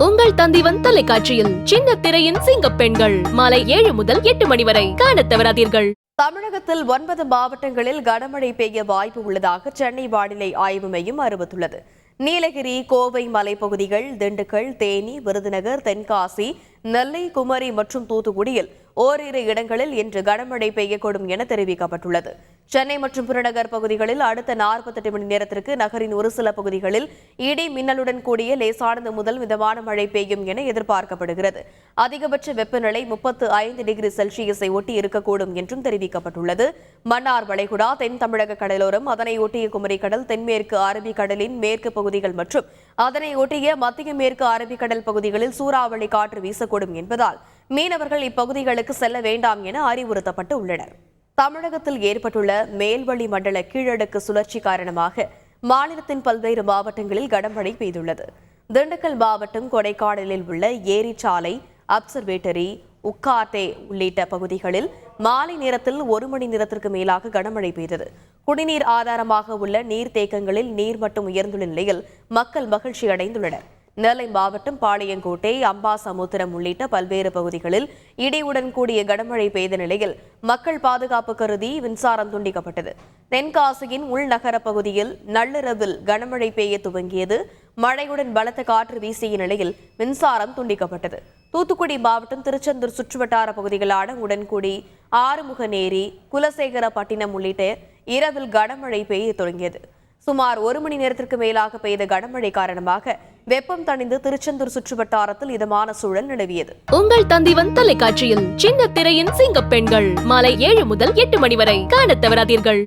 உங்கள் தந்திவன் தொலைக்காட்சியில் சின்ன திரையின் சிங்க பெண்கள் மாலை 7 முதல் 8 மணி வரை காணத் தவறாதீர்கள். தமிழகத்தில் 9 மாவட்டங்களில் கனமழை பெய்ய வாய்ப்பு உள்ளதாக சென்னை வானிலை ஆய்வு மையம் அறிவித்துள்ளது. நீலகிரி, கோவை மலைப்பகுதிகள், திண்டுக்கல், தேனி, விருதுநகர், தென்காசி, நெல்லை, குமரி மற்றும் தூத்துக்குடியில் ஓரிரு இடங்களில் இன்று கனமழை பெய்யக்கூடும் என தெரிவிக்கப்பட்டுள்ளது. சென்னை மற்றும் புறநகர் பகுதிகளில் அடுத்த 48 மணி நேரத்திற்கு நகரின் ஒரு சில பகுதிகளில் இடி மின்னலுடன் கூடிய லேசானது முதல் மிதமான மழை பெய்யும் என எதிர்பார்க்கப்படுகிறது. அதிகபட்ச வெப்பநிலை 35 டிகிரி செல்சியஸை ஒட்டி இருக்கக்கூடும் என்றும் தெரிவிக்கப்பட்டுள்ளது. மன்னார் வளைகுடா, தென் தமிழக கடலோரம், அதனை ஒட்டிய குமரிக்கடல், தென்மேற்கு அரபிக்கடலின் மேற்கு பகுதிகள் மற்றும் அதனை ஒட்டிய மத்திய மேற்கு அரபிக்கடல் பகுதிகளில் சூறாவளி காற்று வீசக்கூடும் என்பதால் மீனவர்கள் இப்பகுதிகளுக்கு செல்ல வேண்டாம் என அறிவுறுத்தப்பட்டு உள்ளனர். தமிழகத்தில் ஏற்பட்டுள்ள மேல்வளி மண்டல கீழடுக்கு சுழற்சி காரணமாக மாநிலத்தின் பல்வேறு மாவட்டங்களில் கனமழை பெய்துள்ளது. திண்டுக்கல் மாவட்டம் கொடைக்கானலில் உள்ள ஏரிச்சாலை, அப்சர்வேட்டரி, உக்காட்டே உள்ளிட்ட பகுதிகளில் மாலை நேரத்தில் 1 மணி நேரத்திற்கு மேலாக கனமழை பெய்தது. குடிநீர் ஆதாரமாக உள்ள நீர்த்தேக்கங்களில் நீர்மட்டம் உயர்ந்துள்ள நிலையில் மக்கள் மகிழ்ச்சி அடைந்துள்ளனர். நெல்லை மாவட்டம் பாளையங்கோட்டை, அம்பாசமுத்திரம் உள்ளிட்ட பல்வேறு பகுதிகளில் இடியுடன் கூடிய கனமழை பெய்த நிலையில் மக்கள் பாதுகாப்பு கருதி மின்சாரம் துண்டிக்கப்பட்டது. தென்காசியின் உள்நகர பகுதியில் நள்ளிரவில் கனமழை பெய்ய துவங்கியது. மழையுடன் பலத்த காற்று வீசிய நிலையில் மின்சாரம் துண்டிக்கப்பட்டது. தூத்துக்குடி மாவட்டம் திருச்செந்தூர் சுற்றுவட்டார பகுதிகளான உடன்குடி, ஆறுமுகநேரி, குலசேகரப்பட்டினம் உள்ளிட்ட இரவில் கனமழை பெய்ய தொடங்கியது. சுமார் 1 மணி நேரத்திற்கு மேலாக பெய்த கனமழை காரணமாக வெப்பம் தணிந்து திருச்செந்தூர் சுற்றுவட்டாரத்தில் இதமான சூழல் நிலவியது. உங்கள் தந்திவன் தொலைக்காட்சியில் சின்ன திரையின் சிங்க பெண்கள் மாலை 7 முதல் 8 மணி வரை காணத் தவறாதீர்கள்.